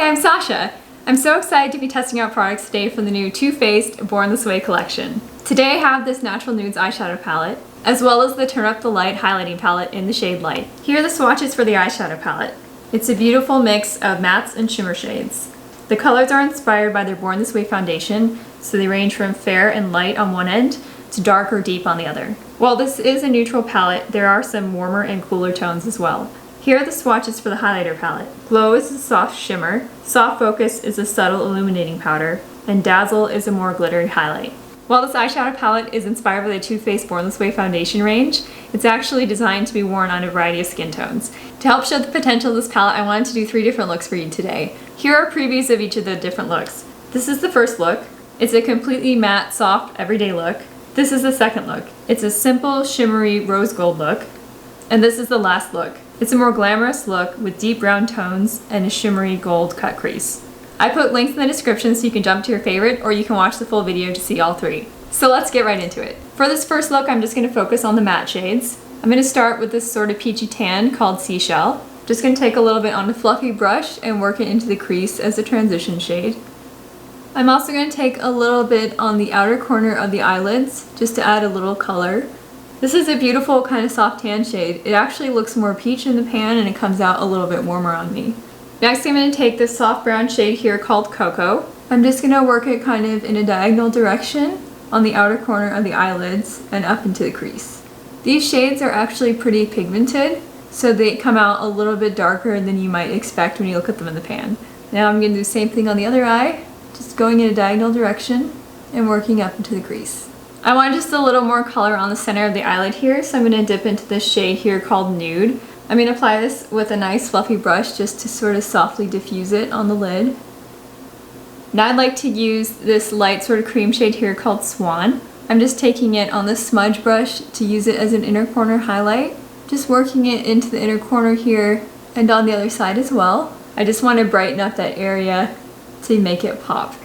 Hi, I'm Sasha. I'm so excited to be testing out products today from the new Too Faced Born This Way collection. Today I have this Natural Nudes eyeshadow palette, as well as the Turn Up the Light highlighting palette in the shade Light. Here are the swatches for the eyeshadow palette. It's a beautiful mix of mattes and shimmer shades. The colors are inspired by their Born This Way foundation, so they range from fair and light on one end to dark or deep on the other. While this is a neutral palette, there are some warmer and cooler tones as well. Here are the swatches for the highlighter palette. Glow is a soft shimmer, Soft Focus is a subtle illuminating powder, and Dazzle is a more glittery highlight. While this eyeshadow palette is inspired by the Too Faced Born This Way foundation range, it's actually designed to be worn on a variety of skin tones. To help show the potential of this palette, I wanted to do 3 different looks for you today. Here are previews of each of the different looks. This is the first look. It's a completely matte, soft, everyday look. This is the second look. It's a simple, shimmery rose gold look. And this is the last look. It's a more glamorous look with deep brown tones and a shimmery gold cut crease. I put links in the description so you can jump to your favorite, or you can watch the full video to see all 3. So let's get right into it. For this first look, I'm just going to focus on the matte shades. I'm going to start with this sort of peachy tan called Seashell. Just going to take a little bit on a fluffy brush and work it into the crease as a transition shade. I'm also going to take a little bit on the outer corner of the eyelids just to add a little color. This is a beautiful kind of soft tan shade. It actually looks more peach in the pan and it comes out a little bit warmer on me. Next, I'm going to take this soft brown shade here called Cocoa. I'm just going to work it kind of in a diagonal direction on the outer corner of the eyelids and up into the crease. These shades are actually pretty pigmented, so they come out a little bit darker than you might expect when you look at them in the pan. Now I'm going to do the same thing on the other eye, just going in a diagonal direction and working up into the crease. I want just a little more color on the center of the eyelid here, so I'm going to dip into this shade here called Nude. I'm going to apply this with a nice fluffy brush just to sort of softly diffuse it on the lid. Now I'd like to use this light sort of cream shade here called Swan. I'm just taking it on this smudge brush to use it as an inner corner highlight. Just working it into the inner corner here and on the other side as well. I just want to brighten up that area to make it pop.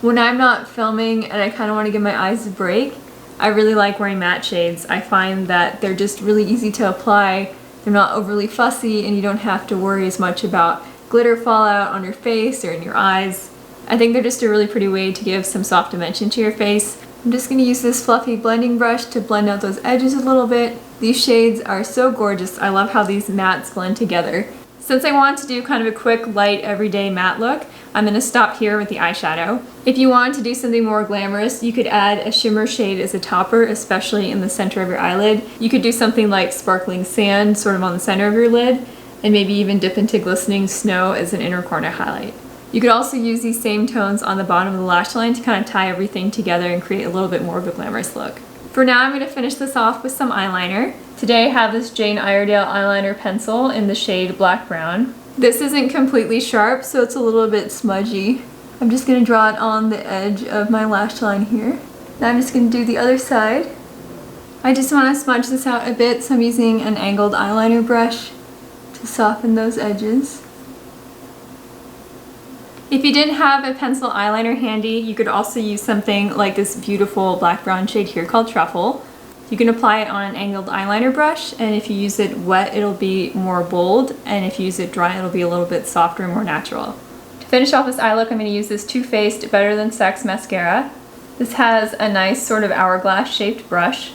When I'm not filming and I kind of want to give my eyes a break, I really like wearing matte shades. I find that they're just really easy to apply. They're not overly fussy and you don't have to worry as much about glitter fallout on your face or in your eyes. I think they're just a really pretty way to give some soft dimension to your face. I'm just going to use this fluffy blending brush to blend out those edges a little bit. These shades are so gorgeous. I love how these mattes blend together. Since I want to do kind of a quick, light, everyday matte look, I'm going to stop here with the eyeshadow. If you wanted to do something more glamorous, you could add a shimmer shade as a topper, especially in the center of your eyelid. You could do something like sparkling sand sort of on the center of your lid, and maybe even dip into glistening snow as an inner corner highlight. You could also use these same tones on the bottom of the lash line to kind of tie everything together and create a little bit more of a glamorous look. For now, I'm going to finish this off with some eyeliner. Today I have this Jane Iredale eyeliner pencil in the shade Black Brown. This isn't completely sharp, so it's a little bit smudgy. I'm just going to draw it on the edge of my lash line here. Now I'm just going to do the other side. I just want to smudge this out a bit, so I'm using an angled eyeliner brush to soften those edges. If you didn't have a pencil eyeliner handy, you could also use something like this beautiful black brown shade here called Truffle. You can apply it on an angled eyeliner brush, and if you use it wet, it'll be more bold, and if you use it dry, it'll be a little bit softer and more natural. To finish off this eye look, I'm going to use this Too Faced Better Than Sex mascara. This has a nice sort of hourglass shaped brush.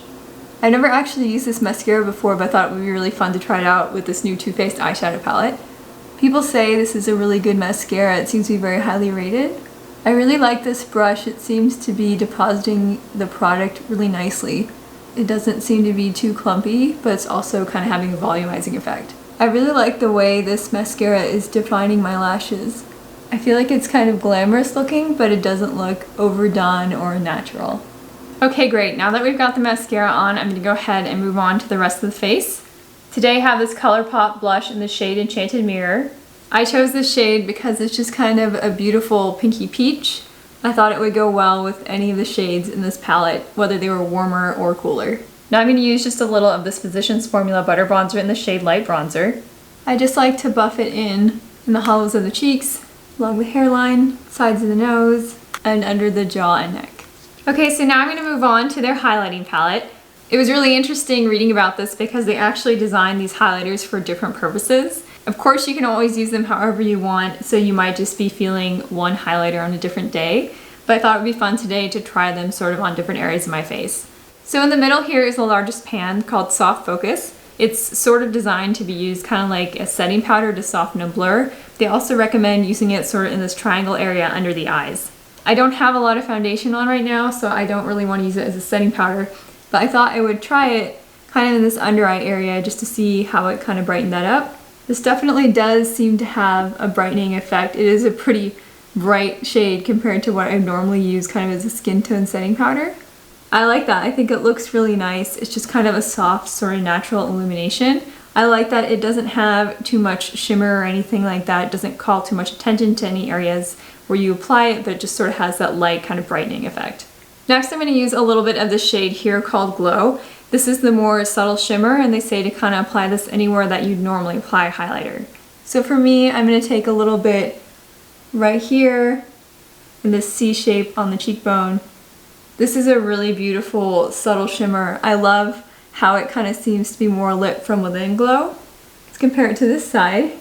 I've never actually used this mascara before, but I thought it would be really fun to try it out with this new Too Faced eyeshadow palette. People say this is a really good mascara. It seems to be very highly rated. I really like this brush. It seems to be depositing the product really nicely. It doesn't seem to be too clumpy, but it's also kind of having a volumizing effect. I really like the way this mascara is defining my lashes. I feel like it's kind of glamorous looking, but it doesn't look overdone or natural. Okay, great. Now that we've got the mascara on, I'm going to go ahead and move on to the rest of the face. Today I have this ColourPop blush in the shade Enchanted Mirror. I chose this shade because it's just kind of a beautiful pinky peach. I thought it would go well with any of the shades in this palette, whether they were warmer or cooler. Now I'm going to use just a little of this Physicians Formula Butter Bronzer in the shade Light Bronzer. I just like to buff it in the hollows of the cheeks, along the hairline, sides of the nose, and under the jaw and neck. Okay, so now I'm going to move on to their highlighting palette. It was really interesting reading about this because they actually designed these highlighters for different purposes. Of course, you can always use them however you want, so you might just be feeling one highlighter on a different day, but I thought it would be fun today to try them sort of on different areas of my face. So in the middle here is the largest pan called Soft Focus. It's sort of designed to be used kind of like a setting powder to soften a blur. They also recommend using it sort of in this triangle area under the eyes. I don't have a lot of foundation on right now, so I don't really want to use it as a setting powder, but I thought I would try it kind of in this under eye area just to see how it kind of brightened that up. This definitely does seem to have a brightening effect. It is a pretty bright shade compared to what I normally use kind of as a skin tone setting powder. I like that. I think it looks really nice. It's just kind of a soft sort of natural illumination. I like that it doesn't have too much shimmer or anything like that. It doesn't call too much attention to any areas where you apply it, but it just sort of has that light kind of brightening effect. Next, I'm going to use a little bit of the shade here called Glow. This is the more subtle shimmer, and they say to kind of apply this anywhere that you'd normally apply highlighter. So for me, I'm going to take a little bit right here in this C shape on the cheekbone. This is a really beautiful subtle shimmer. I love how it kind of seems to be more lit from within glow. Let's compare it to this side.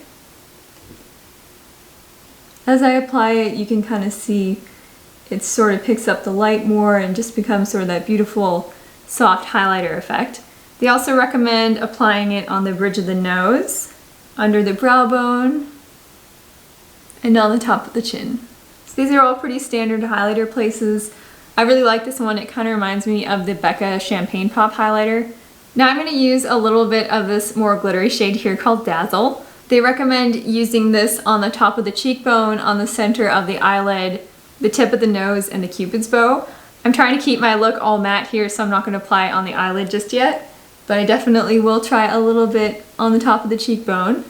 As I apply it, you can kind of see it sort of picks up the light more and just becomes sort of that beautiful soft highlighter effect. They also recommend applying it on the bridge of the nose, under the brow bone, and on the top of the chin. So these are all pretty standard highlighter places. I really like this one. It kind of reminds me of the Becca Champagne Pop highlighter. Now I'm going to use a little bit of this more glittery shade here called Dazzle. They recommend using this on the top of the cheekbone, on the center of the eyelid, the tip of the nose, and the cupid's bow. I'm trying to keep my look all matte here, so I'm not going to apply it on the eyelid just yet, but I definitely will try a little bit on the top of the cheekbone.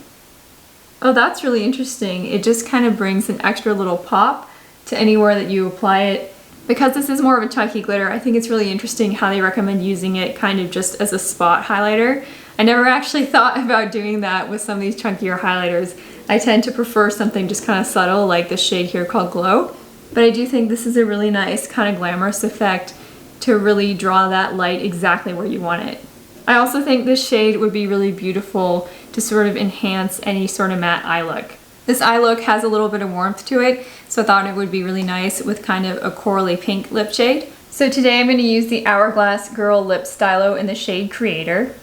Oh, that's really interesting. It just kind of brings an extra little pop to anywhere that you apply it. Because this is more of a chunky glitter, I think it's really interesting how they recommend using it kind of just as a spot highlighter. I never actually thought about doing that with some of these chunkier highlighters. I tend to prefer something just kind of subtle like this shade here called Glow. But I do think this is a really nice kind of glamorous effect to really draw that light exactly where you want it. I also think this shade would be really beautiful to sort of enhance any sort of matte eye look. This eye look has a little bit of warmth to it, so I thought it would be really nice with kind of a corally pink lip shade. So today I'm going to use the Hourglass Girl Lip Stylo in the shade Creator.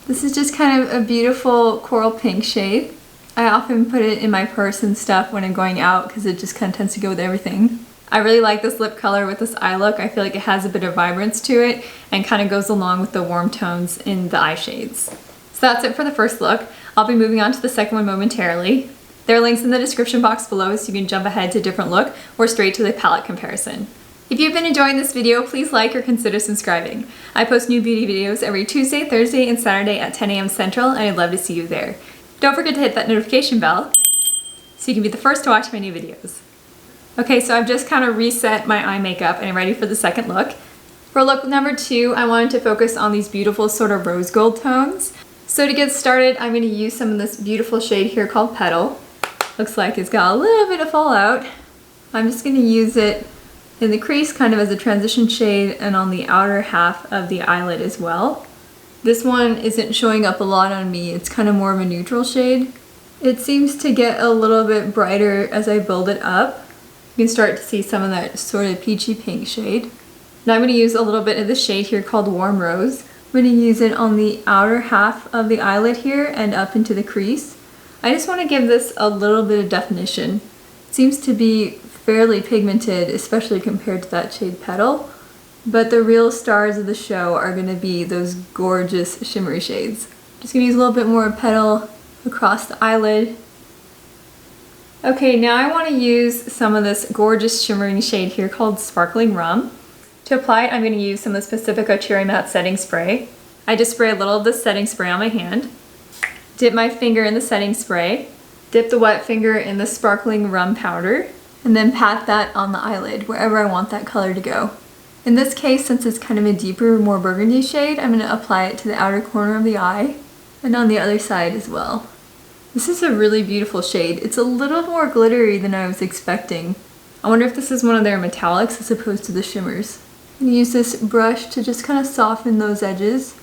This is just kind of a beautiful coral pink shade. I often put it in my purse and stuff when I'm going out because it just kind of tends to go with everything. I really like this lip color with this eye look. I feel like it has a bit of vibrance to it and kind of goes along with the warm tones in the eye shades. So that's it for the first look. I'll be moving on to the second one momentarily. There are links in the description box below so you can jump ahead to a different look or straight to the palette comparison. If you've been enjoying this video, please like or consider subscribing. I post new beauty videos every Tuesday, Thursday, and Saturday at 10 a.m. Central, and I'd love to see you there. Don't forget to hit that notification bell so you can be the first to watch my new videos. Okay, so I've just kind of reset my eye makeup and I'm ready for the second look. For look number 2, I wanted to focus on these beautiful sort of rose gold tones. So to get started, I'm going to use some of this beautiful shade here called Petal. Looks like it's got a little bit of fallout. I'm just going to use it in the crease kind of as a transition shade and on the outer half of the eyelid as well. This one isn't showing up a lot on me. It's kind of more of a neutral shade. It seems to get a little bit brighter as I build it up. You can start to see some of that sort of peachy pink shade. Now I'm going to use a little bit of the shade here called Warm Rose. I'm going to use it on the outer half of the eyelid here and up into the crease. I just want to give this a little bit of definition. It seems to be fairly pigmented, especially compared to that shade Petal, but the real stars of the show are going to be those gorgeous shimmery shades. Just going to use a little bit more Petal across the eyelid. Okay, now I want to use some of this gorgeous shimmering shade here called Sparkling Rum. To apply it, I'm going to use some of the Pacifico Cherry Matte Setting Spray. I just spray a little of this setting spray on my hand. Dip my finger in the setting spray, dip the wet finger in the sparkling rum powder, and then pat that on the eyelid wherever I want that color to go. In this case, since it's kind of a deeper, more burgundy shade, I'm going to apply it to the outer corner of the eye and on the other side as well. This is a really beautiful shade. It's a little more glittery than I was expecting. I wonder if this is one of their metallics as opposed to the shimmers. I'm going to use this brush to just kind of soften those edges.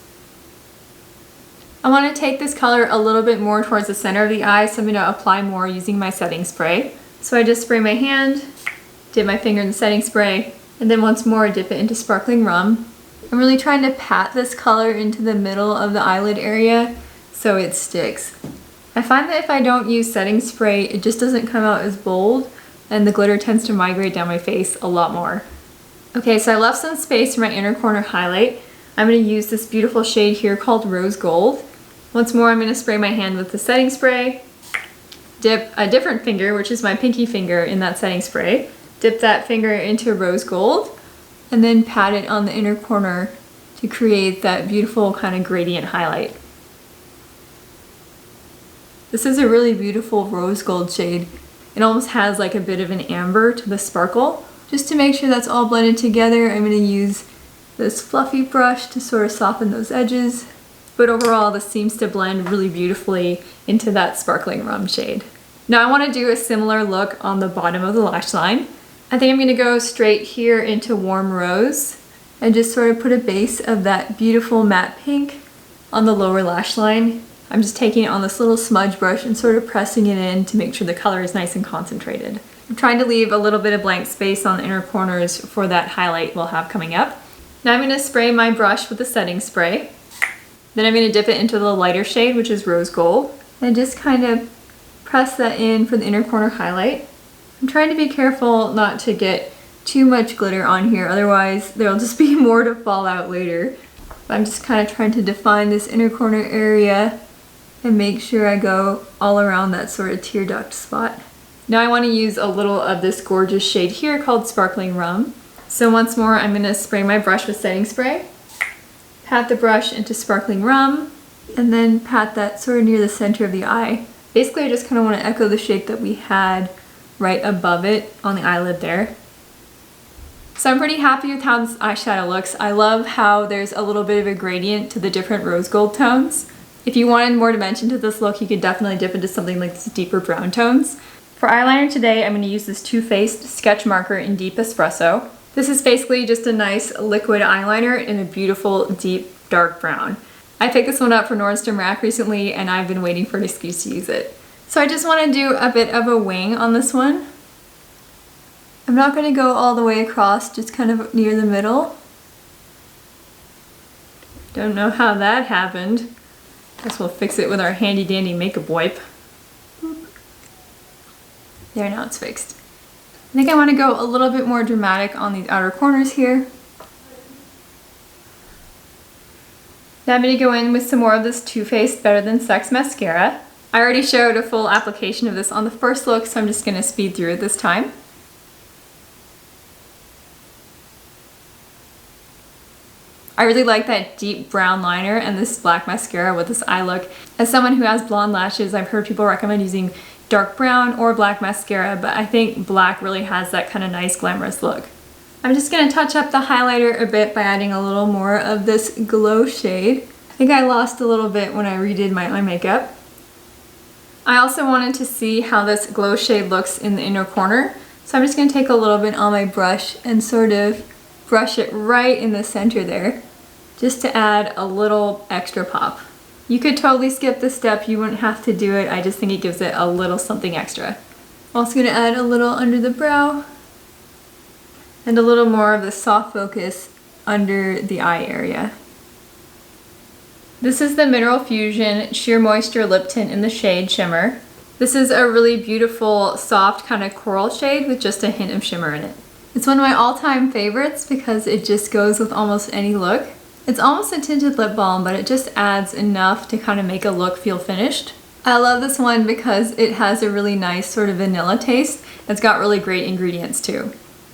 I want to take this color a little bit more towards the center of the eye, so I'm going to apply more using my setting spray. So I just spray my hand, dip my finger in the setting spray, and then once more dip it into sparkling rum. I'm really trying to pat this color into the middle of the eyelid area so it sticks. I find that if I don't use setting spray, it just doesn't come out as bold, and the glitter tends to migrate down my face a lot more. Okay, so I left some space for my inner corner highlight. I'm going to use this beautiful shade here called Rose Gold. Once more, I'm going to spray my hand with the setting spray, dip a different finger, which is my pinky finger, in that setting spray, dip that finger into Rose Gold, and then pat it on the inner corner to create that beautiful kind of gradient highlight. This is a really beautiful rose gold shade. It almost has like a bit of an amber to the sparkle. Just to make sure that's all blended together, I'm going to use this fluffy brush to sort of soften those edges. But overall, this seems to blend really beautifully into that sparkling rum shade. Now I want to do a similar look on the bottom of the lash line. I think I'm going to go straight here into Warm Rose and just sort of put a base of that beautiful matte pink on the lower lash line. I'm just taking it on this little smudge brush and sort of pressing it in to make sure the color is nice and concentrated. I'm trying to leave a little bit of blank space on the inner corners for that highlight we'll have coming up. Now I'm going to spray my brush with the setting spray. Then I'm going to dip it into the lighter shade, which is Rose Gold, and just kind of press that in for the inner corner highlight. I'm trying to be careful not to get too much glitter on here, otherwise there'll just be more to fall out later. But I'm just kind of trying to define this inner corner area and make sure I go all around that sort of tear duct spot. Now I want to use a little of this gorgeous shade here called Sparkling Rum. So once more, I'm going to spray my brush with setting spray, pat the brush into Sparkling Rum, and then pat that sort of near the center of the eye. Basically, I just kind of want to echo the shape that we had right above it on the eyelid there. So I'm pretty happy with how this eyeshadow looks. I love how there's a little bit of a gradient to the different rose gold tones. If you wanted more dimension to this look, you could definitely dip into something like these deeper brown tones. For eyeliner today, I'm going to use this Too Faced sketch marker in Deep Espresso. This is basically just a nice liquid eyeliner in a beautiful deep dark brown. I picked this one up for Nordstrom Rack recently and I've been waiting for an excuse to use it. So I just want to do a bit of a wing on this one. I'm not going to go all the way across, just kind of near the middle. Don't know how that happened. Guess we'll fix it with our handy dandy makeup wipe. There, now it's fixed. I think I want to go a little bit more dramatic on these outer corners here. Now I'm going to go in with some more of this Too Faced Better Than Sex mascara. I already showed a full application of this on the first look, so I'm just going to speed through it this time. I really like that deep brown liner and this black mascara with this eye look. As someone who has blonde lashes, I've heard people recommend using dark brown or black mascara, but I think black really has that kind of nice glamorous look. I'm just going to touch up the highlighter a bit by adding a little more of this glow shade. I think I lost a little bit when I redid my eye makeup. I also wanted to see how this glow shade looks in the inner corner, so I'm just going to take a little bit on my brush and sort of brush it right in the center there, just to add a little extra pop. You could totally skip this step, you wouldn't have to do it, I just think it gives it a little something extra. I'm also going to add a little under the brow, and a little more of the soft focus under the eye area. This is the Mineral Fusion Sheer Moisture Lip Tint in the shade Shimmer. This is a really beautiful, soft kind of coral shade with just a hint of shimmer in it. It's one of my all-time favorites because it just goes with almost any look. It's almost a tinted lip balm, but it just adds enough to kind of make a look feel finished. I love this one because it has a really nice sort of vanilla taste. It's got really great ingredients too.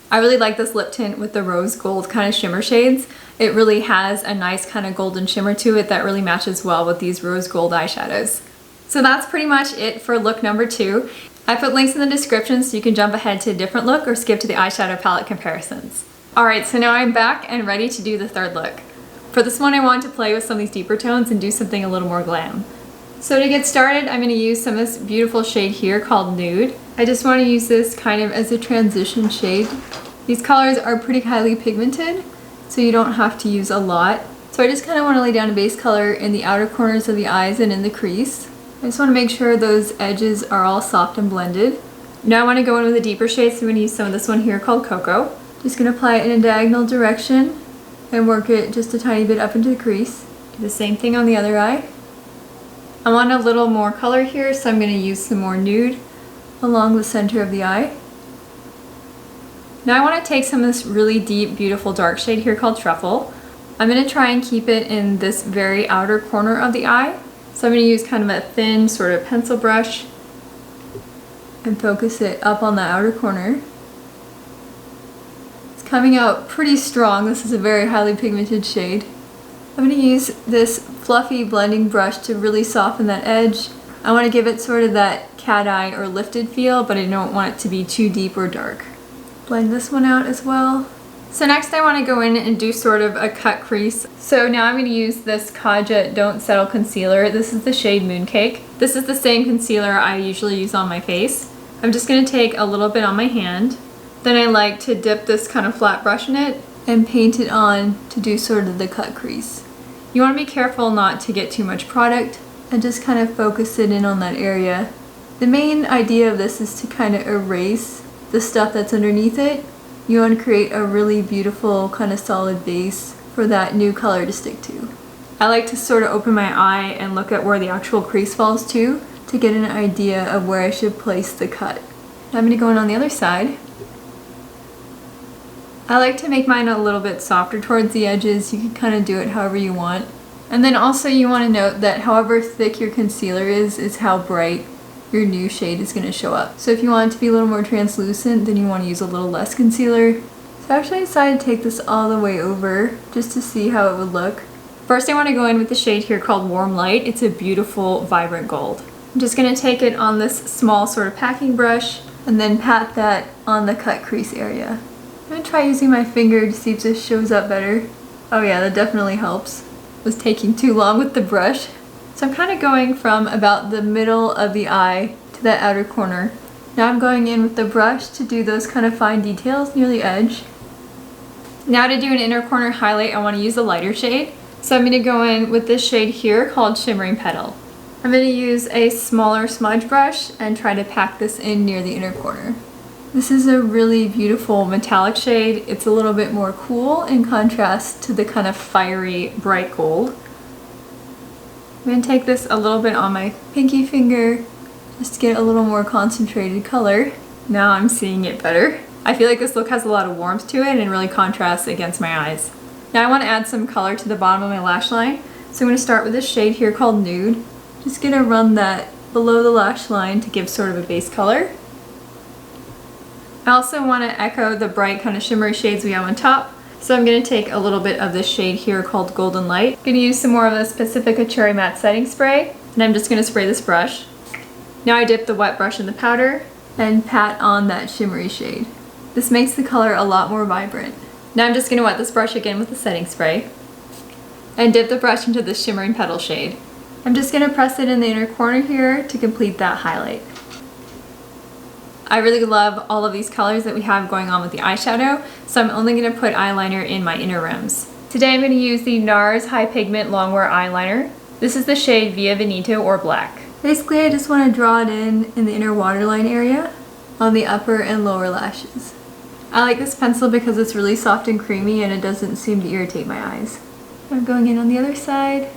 I really like this lip tint with the rose gold kind of shimmer shades. It really has a nice kind of golden shimmer to it that really matches well with these rose gold eyeshadows. So that's pretty much it for look number 2. I put links in the description so you can jump ahead to a different look or skip to the eyeshadow palette comparisons. Alright, so now I'm back and ready to do the third look. For this one I wanted to play with some of these deeper tones and do something a little more glam. So to get started, I'm going to use some of this beautiful shade here called Nude. I just want to use this kind of as a transition shade. These colors are pretty highly pigmented, so you don't have to use a lot. So I just kind of want to lay down a base color in the outer corners of the eyes and in the crease. I just want to make sure those edges are all soft and blended. Now I want to go in with a deeper shade, so I'm going to use some of this one here called Cocoa. Just going to apply it in a diagonal direction and work it just a tiny bit up into the crease. Do the same thing on the other eye. I want a little more color here, so I'm going to use some more Nude along the center of the eye. Now I want to take some of this really deep, beautiful dark shade here called Truffle. I'm going to try and keep it in this very outer corner of the eye. So I'm going to use kind of a thin sort of pencil brush and focus it up on the outer corner. It's coming out pretty strong. This is a very highly pigmented shade. I'm going to use this fluffy blending brush to really soften that edge. I want to give it sort of that cat eye or lifted feel, but I don't want it to be too deep or dark. Blend this one out as well. So next I want to go in and do sort of a cut crease. So now I'm going to use this Kaja Don't Settle Concealer. This is the shade Mooncake. This is the same concealer I usually use on my face. I'm just going to take a little bit on my hand. Then I like to dip this kind of flat brush in it and paint it on to do sort of the cut crease. You want to be careful not to get too much product and just kind of focus it in on that area. The main idea of this is to kind of erase the stuff that's underneath it. You want to create a really beautiful kind of solid base for that new color to stick to. I like to sort of open my eye and look at where the actual crease falls to get an idea of where I should place the cut. Now I'm going to go in on the other side. I like to make mine a little bit softer towards the edges. You can kind of do it however you want. And then also you want to note that however thick your concealer is how bright your new shade is going to show up. So if you want it to be a little more translucent, then you want to use a little less concealer. So I actually decided to take this all the way over just to see how it would look. First I want to go in with the shade here called Warm Light. It's a beautiful vibrant gold. I'm just going to take it on this small sort of packing brush and then pat that on the cut crease area. I'm going to try using my finger to see if this shows up better. Oh yeah, that definitely helps. It was taking too long with the brush. So I'm kind of going from about the middle of the eye to that outer corner. Now I'm going in with the brush to do those kind of fine details near the edge. Now to do an inner corner highlight, I want to use a lighter shade. So I'm going to go in with this shade here called Shimmering Petal. I'm going to use a smaller smudge brush and try to pack this in near the inner corner. This is a really beautiful metallic shade. It's a little bit more cool in contrast to the kind of fiery bright gold. I'm going to take this a little bit on my pinky finger just to get a little more concentrated color. Now I'm seeing it better. I feel like this look has a lot of warmth to it and really contrasts against my eyes. Now I want to add some color to the bottom of my lash line. So I'm going to start with this shade here called Nude. Just going to run that below the lash line to give sort of a base color. I also want to echo the bright kind of shimmery shades we have on top. So I'm going to take a little bit of this shade here called Golden Light. I'm going to use some more of this Pacifica Cherry Matte Setting Spray, and I'm just going to spray this brush. Now I dip the wet brush in the powder and pat on that shimmery shade. This makes the color a lot more vibrant. Now I'm just going to wet this brush again with the setting spray and dip the brush into the Shimmering Petal shade. I'm just going to press it in the inner corner here to complete that highlight. I really love all of these colors that we have going on with the eyeshadow, so I'm only going to put eyeliner in my inner rims. Today I'm going to use the NARS High-Pigment Longwear Eyeliner. This is the shade Via Veneto or Black. Basically I just want to draw it in the inner waterline area on the upper and lower lashes. I like this pencil because it's really soft and creamy and it doesn't seem to irritate my eyes. I'm going in on the other side,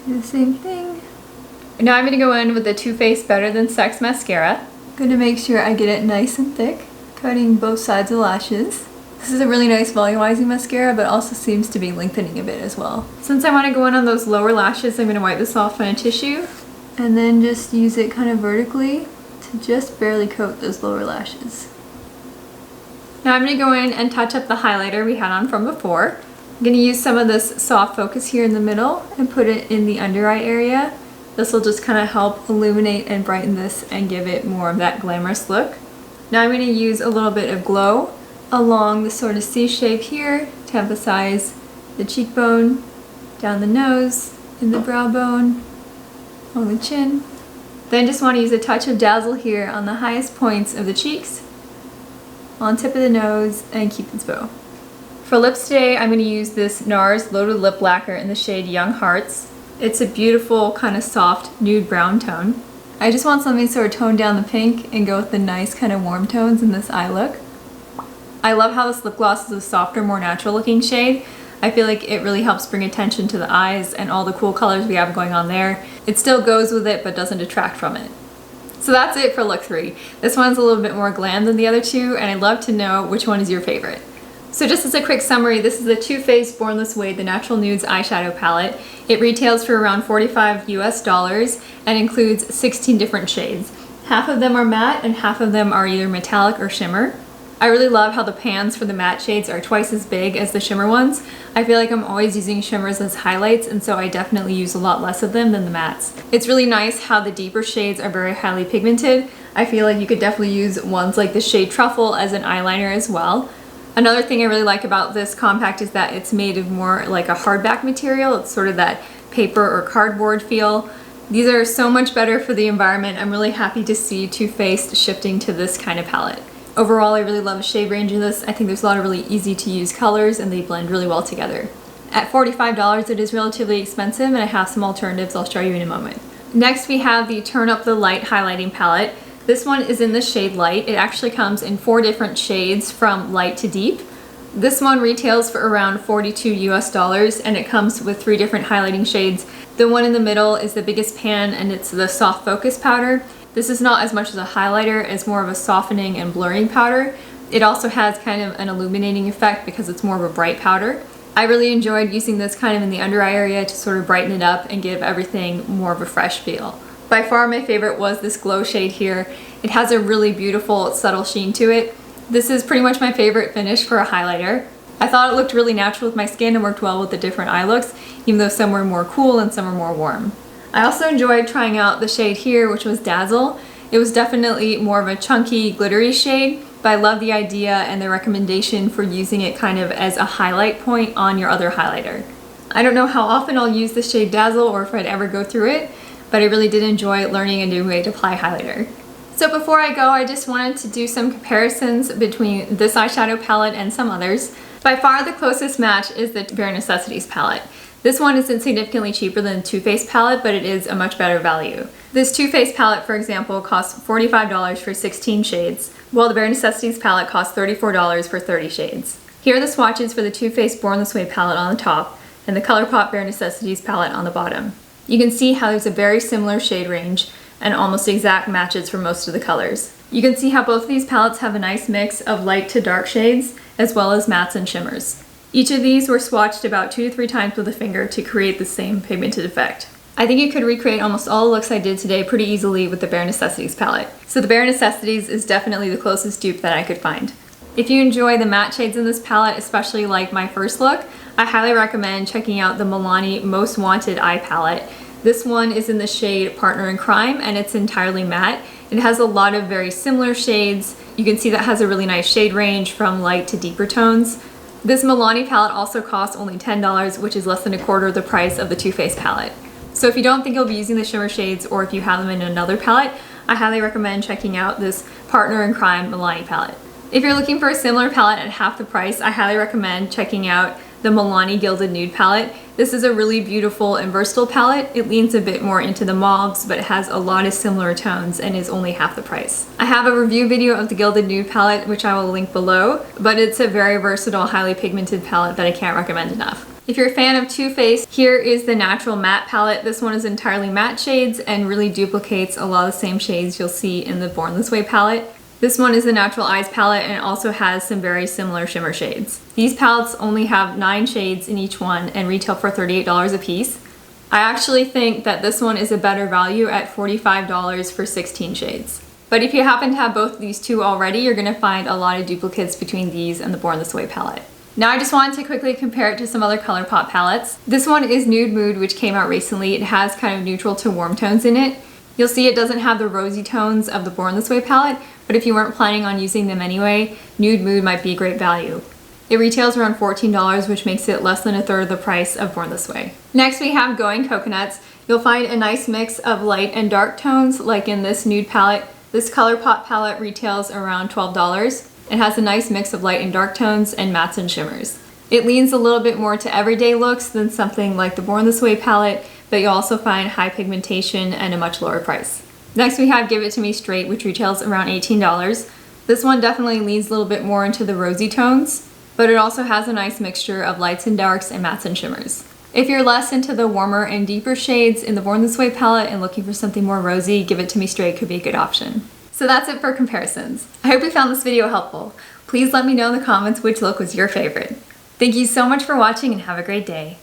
do the same thing. Now I'm going to go in with the Too Faced Better Than Sex Mascara. Going to make sure I get it nice and thick, coating both sides of the lashes. This is a really nice volumizing mascara, but also seems to be lengthening a bit as well. Since I want to go in on those lower lashes, I'm going to wipe this off on a tissue and then just use it kind of vertically to just barely coat those lower lashes. Now I'm going to go in and touch up the highlighter we had on from before. I'm going to use some of this soft focus here in the middle and put it in the under eye area. This will just kind of help illuminate and brighten this and give it more of that glamorous look. Now I'm going to use a little bit of glow along the sort of C shape here to emphasize the cheekbone, down the nose, in the brow bone, along the chin. Then just want to use a touch of dazzle here on the highest points of the cheeks, on tip of the nose, and Cupid's bow. For lips today, I'm going to use this NARS Loaded Lip Lacquer in the shade Young Hearts. It's a beautiful kind of soft nude brown tone. I just want something to sort of tone down the pink and go with the nice kind of warm tones in this eye look. I love how this lip gloss is a softer, more natural looking shade. I feel like it really helps bring attention to the eyes and all the cool colors we have going on there. It still goes with it but doesn't detract from it. So that's it for look 3. This one's a little bit more glam than the other two, and I'd love to know which one is your favorite. So just as a quick summary, this is the Too Faced Born This Way, the Natural Nudes eyeshadow palette. It retails for around $45 US and includes 16 different shades. Half of them are matte and half of them are either metallic or shimmer. I really love how the pans for the matte shades are twice as big as the shimmer ones. I feel like I'm always using shimmers as highlights, and so I definitely use a lot less of them than the mattes. It's really nice how the deeper shades are very highly pigmented. I feel like you could definitely use ones like the shade Truffle as an eyeliner as well. Another thing I really like about this compact is that it's made of more like a hardback material. It's sort of that paper or cardboard feel. These are so much better for the environment. I'm really happy to see Too Faced shifting to this kind of palette. Overall, I really love the shade range in this. I think there's a lot of really easy to use colors and they blend really well together. At $45, it is relatively expensive, and I have some alternatives I'll show you in a moment. Next, we have the Turn Up the Light highlighting palette. This one is in the shade Light. It actually comes in 4 different shades from light to deep. This one retails for around $42 US, and it comes with 3 different highlighting shades. The one in the middle is the biggest pan, and it's the Soft Focus powder. This is not as much as a highlighter as more of a softening and blurring powder. It also has kind of an illuminating effect because it's more of a bright powder. I really enjoyed using this kind of in the under eye area to sort of brighten it up and give everything more of a fresh feel. By far my favorite was this glow shade here. It has a really beautiful subtle sheen to it. This is pretty much my favorite finish for a highlighter. I thought it looked really natural with my skin and worked well with the different eye looks, even though some were more cool and some were more warm. I also enjoyed trying out the shade here, which was Dazzle. It was definitely more of a chunky, glittery shade, but I love the idea and the recommendation for using it kind of as a highlight point on your other highlighter. I don't know how often I'll use the shade Dazzle or if I'd ever go through it, but I really did enjoy learning a new way to apply highlighter. So before I go, I just wanted to do some comparisons between this eyeshadow palette and some others. By far the closest match is the Bare Necessities palette. This one isn't significantly cheaper than the Too Faced palette, but it is a much better value. This Too Faced palette, for example, costs $45 for 16 shades, while the Bare Necessities palette costs $34 for 30 shades. Here are the swatches for the Too Faced Born This Way palette on the top, and the ColourPop Bare Necessities palette on the bottom. You can see how there's a very similar shade range, and almost exact matches for most of the colors. You can see how both of these palettes have a nice mix of light to dark shades, as well as mattes and shimmers. Each of these were swatched about 2 to 3 times with a finger to create the same pigmented effect. I think you could recreate almost all the looks I did today pretty easily with the Bare Necessities palette. So the Bare Necessities is definitely the closest dupe that I could find. If you enjoy the matte shades in this palette, especially like my first look, I highly recommend checking out the Milani Most Wanted Eye Palette. This one is in the shade Partner in Crime, and it's entirely matte. It has a lot of very similar shades. You can see that has a really nice shade range from light to deeper tones. This Milani palette also costs only $10, which is less than a quarter of the price of the Too Faced palette. So if you don't think you'll be using the shimmer shades, or if you have them in another palette, I highly recommend checking out this Partner in Crime Milani palette. If you're looking for a similar palette at half the price, I highly recommend checking out the Milani Gilded Nude palette. This is a really beautiful and versatile palette. It leans a bit more into the mauves, but it has a lot of similar tones and is only half the price. I have a review video of the Gilded Nude palette, which I will link below, but it's a very versatile, highly pigmented palette that I can't recommend enough. If you're a fan of Too Faced, here is the Natural Matte palette. This one is entirely matte shades and really duplicates a lot of the same shades you'll see in the Born This Way palette. This one is the Natural Eyes palette, and it also has some very similar shimmer shades. These palettes only have 9 shades in each one and retail for $38 a piece. I actually think that this one is a better value at $45 for 16 shades. But if you happen to have both of these two already, you're going to find a lot of duplicates between these and the Born This Way palette. Now I just wanted to quickly compare it to some other ColourPop palettes. This one is Nude Mood, which came out recently. It has kind of neutral to warm tones in it. You'll see it doesn't have the rosy tones of the Born This Way palette, but if you weren't planning on using them anyway, Nude Mood might be a great value. It retails around $14, which makes it less than a third of the price of Born This Way. Next we have Going Coconuts. You'll find a nice mix of light and dark tones like in this nude palette. This ColourPop palette retails around $12. It has a nice mix of light and dark tones and mattes and shimmers. It leans a little bit more to everyday looks than something like the Born This Way palette, but you'll also find high pigmentation and a much lower price. Next we have Give It To Me Straight, which retails around $18. This one definitely leans a little bit more into the rosy tones, but it also has a nice mixture of lights and darks and mattes and shimmers. If you're less into the warmer and deeper shades in the Born This Way palette and looking for something more rosy, Give It To Me Straight could be a good option. So that's it for comparisons. I hope you found this video helpful. Please let me know in the comments which look was your favorite. Thank you so much for watching and have a great day.